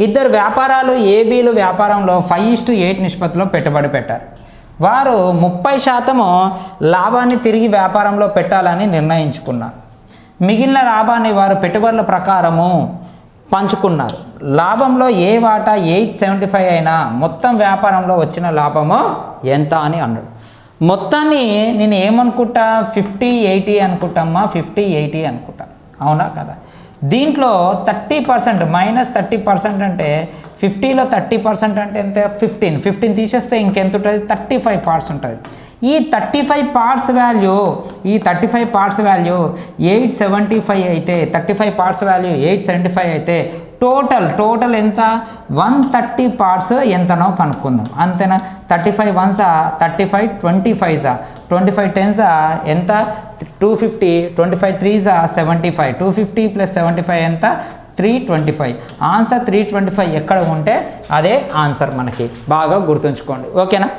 ఇద్దరు వ్యాపారాలు ఏబీలు వ్యాపారంలో 5:8 నిష్పత్తిలో పెట్టుబడి పెట్టారు. వారు 30% లాభాన్ని తిరిగి వ్యాపారంలో పెట్టాలని నిర్ణయించుకున్నారు. మిగిలిన లాభాన్ని వారు పెట్టుబడుల ప్రకారము పంచుకున్నారు. లాభంలో ఏ వాటా 875 అయినా మొత్తం వ్యాపారంలో వచ్చిన లాభము ఎంత అని అన్నాడు. మొత్తాన్ని నేను ఏమనుకుంటా, 50-80 అనుకుంటామ్మా, 50-80 అనుకుంటా, అవునా కదా. దీంట్లో 30% -30% అంటే 50లో 30% అంటే ఎంత, 15 తీసేస్తే ఇంకెంత ఉంటుంది, 35 పార్ట్స్ ఉంటుంది. ఈ 35 పార్ట్స్ వాల్యూ 875 అయితే 35 పార్ట్స్ వాల్యూ 875 అయితే టోటల్ ఎంత, 130 పార్ట్స్ ఎంతనో కనుక్కుందాం, అంతేనా. 35 1s 35, 25s 25 10s ఎంత, 250, 25 3s 75, 250 + 75 ఎంత, 325. ఆన్సర్ 325 ఎక్కడ ఉంటే అదే ఆన్సర్ మనకి, బాగా గుర్తుంచుకోండి, ఓకేనా.